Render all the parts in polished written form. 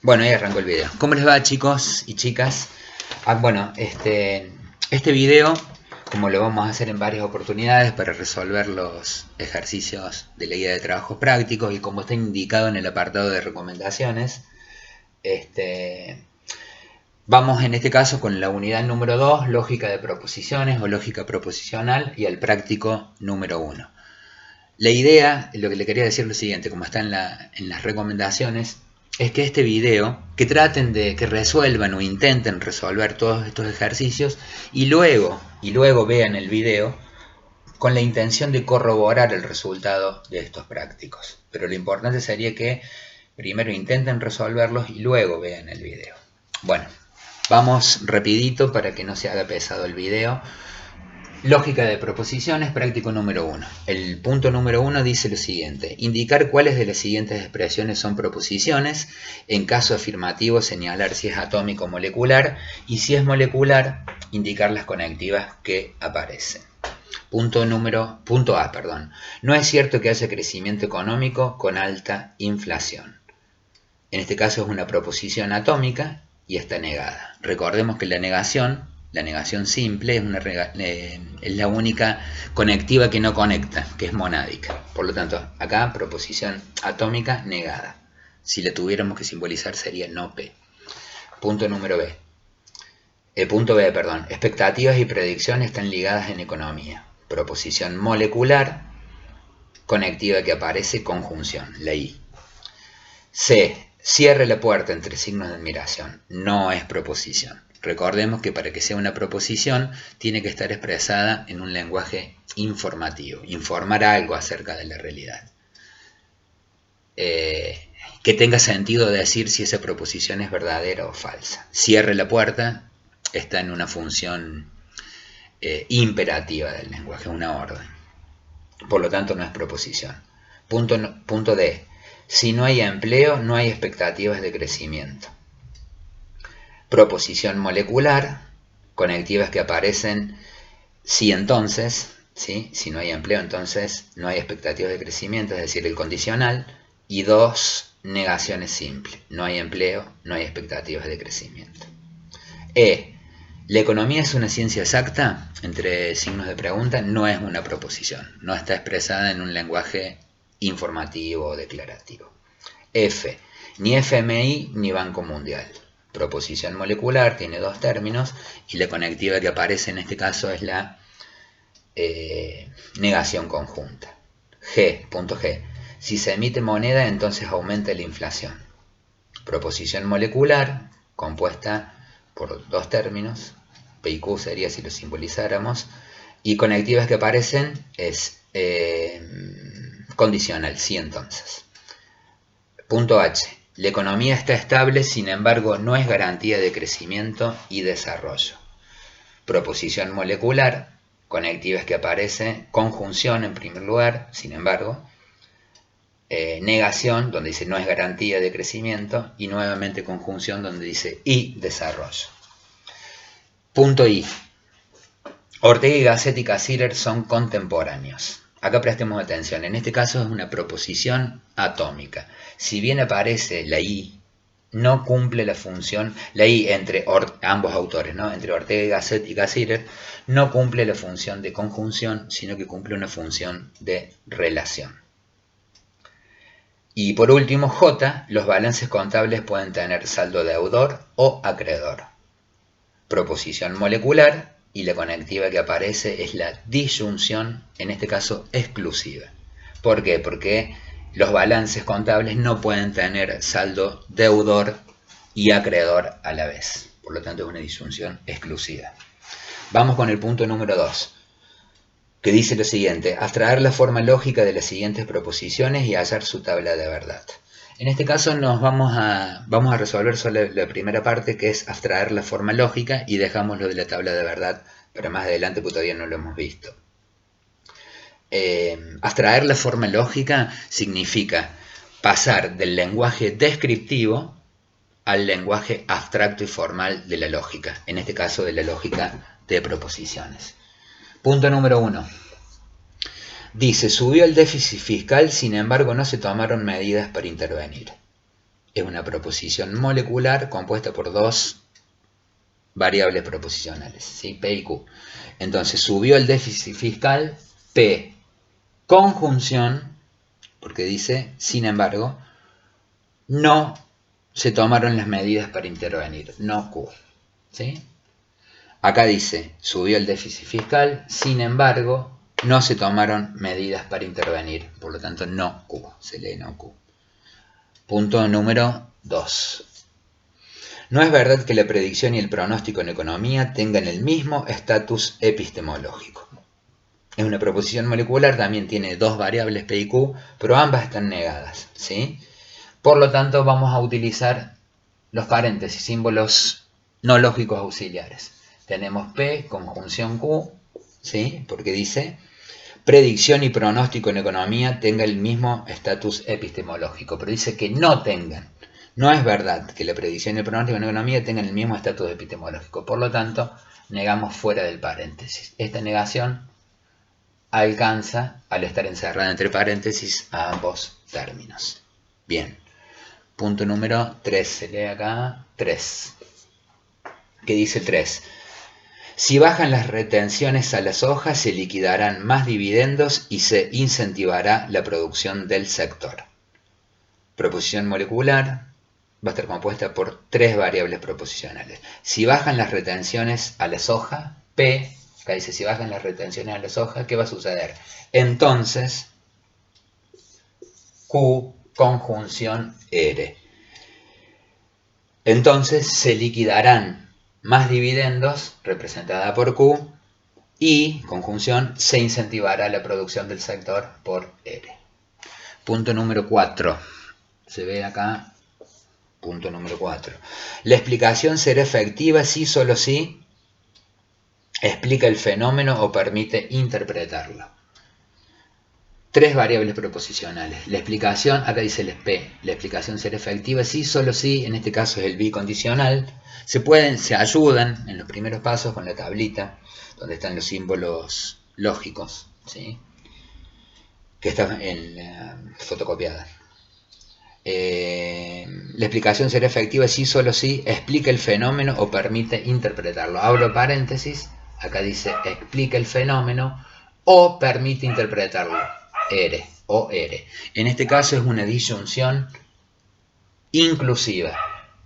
Bueno, ahí arrancó el video. ¿Cómo les va, chicos y chicas? Bueno, este video, como lo vamos a hacer en varias oportunidades para resolver los ejercicios de la guía de trabajos prácticos y como está indicado en el apartado de recomendaciones, vamos en este caso con la unidad número 2, lógica de proposiciones o lógica proposicional, y el práctico número 1. La idea, lo que le quería decir es lo siguiente, como está en las recomendaciones, es que este video, que traten de que resuelvan o intenten resolver todos estos ejercicios y luego vean el video con la intención de corroborar el resultado de estos prácticos. Pero lo importante sería que primero intenten resolverlos y luego vean el video. Bueno, vamos rapidito para que no se haga pesado el video. Lógica de proposiciones, práctico número 1. El punto número 1 dice lo siguiente: indicar cuáles de las siguientes expresiones son proposiciones. En caso afirmativo, señalar si es atómico o molecular, y si es molecular, indicar las conectivas que aparecen. Punto A. No es cierto que haya crecimiento económico con alta inflación. En este caso es una proposición atómica y está negada. Recordemos que la negación simple es la única conectiva que no conecta, que es monádica. Por lo tanto, acá proposición atómica negada. Si la tuviéramos que simbolizar sería no P. Punto B. Expectativas y predicciones están ligadas en economía. Proposición molecular, conectiva que aparece, conjunción, la I. C. Cierre la puerta entre signos de admiración. No es proposición. Recordemos que para que sea una proposición tiene que estar expresada en un lenguaje informativo, informar algo acerca de la realidad. Que tenga sentido decir si esa proposición es verdadera o falsa. Cierre la puerta está en una función imperativa del lenguaje, una orden. Por lo tanto no es proposición. Punto D. Si no hay empleo, no hay expectativas de crecimiento. Proposición molecular, conectivas que aparecen si entonces, ¿sí? Si no hay empleo, entonces no hay expectativas de crecimiento, es decir, el condicional, y dos negaciones simples, no hay empleo, no hay expectativas de crecimiento. E. ¿La economía es una ciencia exacta? Entre signos de pregunta, no es una proposición, no está expresada en un lenguaje informativo o declarativo. F. Ni FMI ni Banco Mundial. Proposición molecular, tiene dos términos, y la conectiva que aparece en este caso es la negación conjunta. G. Si se emite moneda, entonces aumenta la inflación. Proposición molecular, compuesta por dos términos, P y Q sería si lo simbolizáramos, y conectivas que aparecen es condicional, sí entonces. Punto H. La economía está estable, sin embargo, no es garantía de crecimiento y desarrollo. Proposición molecular, conectivas que aparecen, conjunción en primer lugar, sin embargo, negación, donde dice no es garantía de crecimiento, y nuevamente conjunción, donde dice y desarrollo. Punto I. Ortega y Gasset y Cassirer son contemporáneos. Acá prestemos atención, en este caso es una proposición atómica. Si bien aparece la I, no cumple la función, la I entre ambos autores, ¿no? Entre Ortega y Gasset y Cassirer, no cumple la función de conjunción, sino que cumple una función de relación. Y por último, J, los balances contables pueden tener saldo deudor o acreedor. Proposición molecular, y la conectiva que aparece es la disyunción, en este caso exclusiva. ¿Por qué? Porque los balances contables no pueden tener saldo deudor y acreedor a la vez. Por lo tanto es una disyunción exclusiva. Vamos con el punto número 2, que dice lo siguiente: abstraer la forma lógica de las siguientes proposiciones y hallar su tabla de verdad. En este caso vamos a resolver solo la primera parte, que es abstraer la forma lógica, y dejamos lo de la tabla de verdad para más adelante, porque todavía no lo hemos visto. Abstraer la forma lógica significa pasar del lenguaje descriptivo al lenguaje abstracto y formal de la lógica, en este caso de la lógica de proposiciones. Punto número 1. Dice, subió el déficit fiscal, sin embargo no se tomaron medidas para intervenir. es una proposición molecular compuesta por dos variables proposicionales, ¿sí? P y Q. Entonces subió el déficit fiscal, P, conjunción, porque dice, sin embargo, no se tomaron las medidas para intervenir, no Q, ¿sí? Acá dice, subió el déficit fiscal, sin embargo, no se tomaron medidas para intervenir, por lo tanto no Q, se lee no Q. Punto número 2. No es verdad que la predicción y el pronóstico en economía tengan el mismo estatus epistemológico. Es una proposición molecular, también tiene dos variables P y Q, pero ambas están negadas, ¿sí? Por lo tanto, vamos a utilizar los paréntesis, símbolos no lógicos auxiliares. Tenemos P, conjunción Q, ¿sí? Porque dice, predicción y pronóstico en economía tengan el mismo estatus epistemológico, pero dice que no tengan. No es verdad que la predicción y el pronóstico en economía tengan el mismo estatus epistemológico. Por lo tanto, negamos fuera del paréntesis. Esta negación alcanza, al estar encerrada entre paréntesis, a ambos términos. Bien. Punto número 3. Se lee acá 3. ¿Qué dice 3? Si bajan las retenciones a las hojas, se liquidarán más dividendos y se incentivará la producción del sector. Proposición molecular va a estar compuesta por tres variables proposicionales. Si bajan las retenciones a las hojas, P, acá dice si bajan las retenciones a las hojas, ¿qué va a suceder? Entonces, Q, conjunción R. Entonces se liquidarán más dividendos, representada por Q, y, conjunción, se incentivará la producción del sector por R. Punto número 4. Se ve acá. Punto número 4. La explicación será efectiva si solo si explica el fenómeno o permite interpretarlo. Tres variables proposicionales. La explicación, acá dice el P, la explicación será efectiva si solo si, en este caso es el bicondicional. Se ayudan en los primeros pasos con la tablita, donde están los símbolos lógicos, ¿sí? Que está fotocopiada. La explicación será efectiva si solo si explica el fenómeno o permite interpretarlo. Abro paréntesis, acá dice explica el fenómeno o permite interpretarlo. R o R. En este caso es una disyunción inclusiva,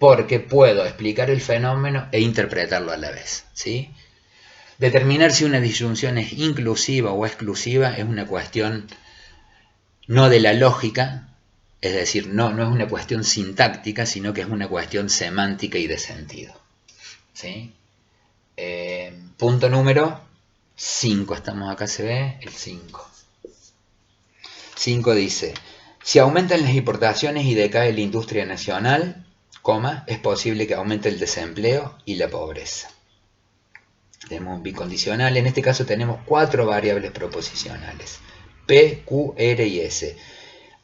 porque puedo explicar el fenómeno e interpretarlo a la vez, ¿sí? Determinar si una disyunción es inclusiva o exclusiva es una cuestión no de la lógica, es decir, no es una cuestión sintáctica, sino que es una cuestión semántica y de sentido, ¿sí? Punto número 5, estamos acá, se ve el 5. 5 dice, si aumentan las importaciones y decae la industria nacional, es posible que aumente el desempleo y la pobreza. Tenemos un bicondicional, en este caso tenemos cuatro variables proposicionales, P, Q, R y S.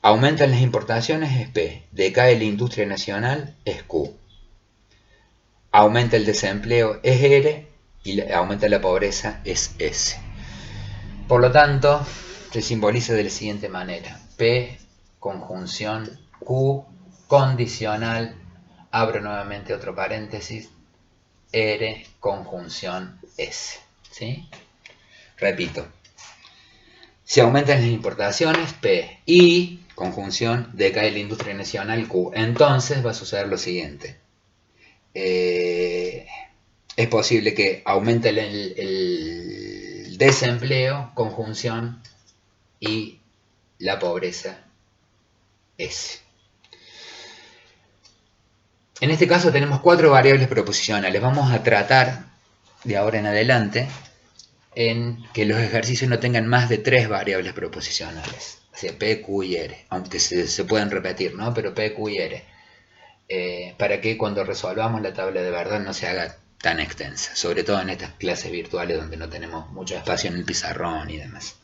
Aumentan las importaciones es P, decae la industria nacional es Q. Aumenta el desempleo es R y aumenta la pobreza es S. Por lo tanto, se simboliza de la siguiente manera. P, conjunción, Q, condicional, abro nuevamente otro paréntesis, R, conjunción, S. ¿Sí? Repito. Si aumentan las importaciones, P, y, conjunción, decae la industria nacional, Q. Entonces va a suceder lo siguiente. Es posible que aumente el desempleo, conjunción, y la pobreza, S. En este caso tenemos cuatro variables proposicionales. Vamos a tratar de ahora en adelante en que los ejercicios no tengan más de tres variables proposicionales, o sea, P, Q y R, aunque se pueden repetir, ¿no? Pero P, Q y R, para que cuando resolvamos la tabla de verdad no se haga tan extensa, sobre todo en estas clases virtuales donde no tenemos mucho espacio en el pizarrón y demás.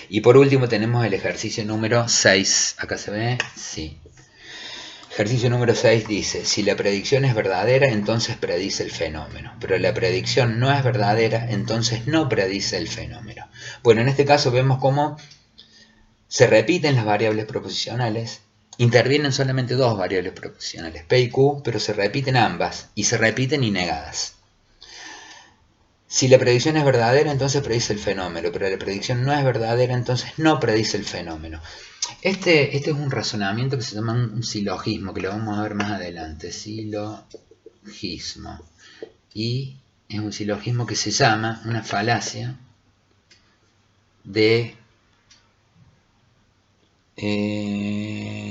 Y por último tenemos el ejercicio número 6, ¿acá se ve? Sí. Ejercicio número 6 dice, si la predicción es verdadera, entonces predice el fenómeno. Pero la predicción no es verdadera, entonces no predice el fenómeno. Bueno, en este caso vemos cómo se repiten las variables proposicionales intervienen solamente dos variables proposicionales, P y Q, pero se repiten ambas, y se repiten y negadas. Si la predicción es verdadera, entonces predice el fenómeno, pero la predicción no es verdadera, entonces no predice el fenómeno. Este es un razonamiento que se llama un silogismo, que lo vamos a ver más adelante. Silogismo. Y es un silogismo que se llama una falacia de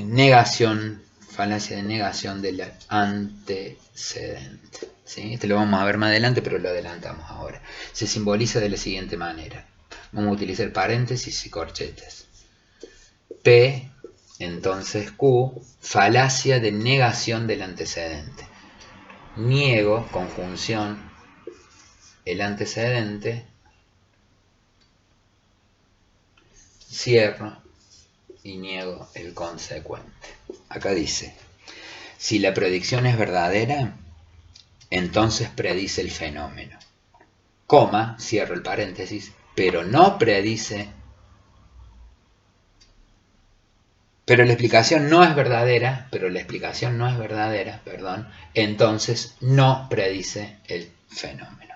negación, falacia de negación del antecedente. ¿Sí? Este lo vamos a ver más adelante, pero lo adelantamos ahora. Se simboliza de la siguiente manera. Vamos a utilizar paréntesis y corchetes. P, entonces Q, falacia de negación del antecedente. Niego, conjunción, el antecedente, cierro y niego el consecuente. Acá dice, si la predicción es verdadera, entonces predice el fenómeno. Coma, cierro el paréntesis, pero no predice, pero la explicación no es verdadera, entonces no predice el fenómeno.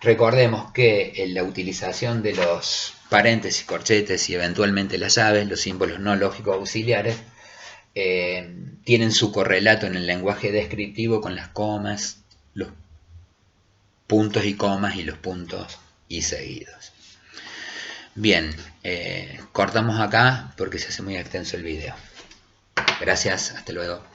Recordemos que en la utilización de los paréntesis, corchetes y eventualmente las llaves, los símbolos no lógicos auxiliares, tienen su correlato en el lenguaje descriptivo con las comas, los puntos y comas y los puntos y seguidos. Bien, cortamos acá porque se hace muy extenso el video. Gracias, hasta luego.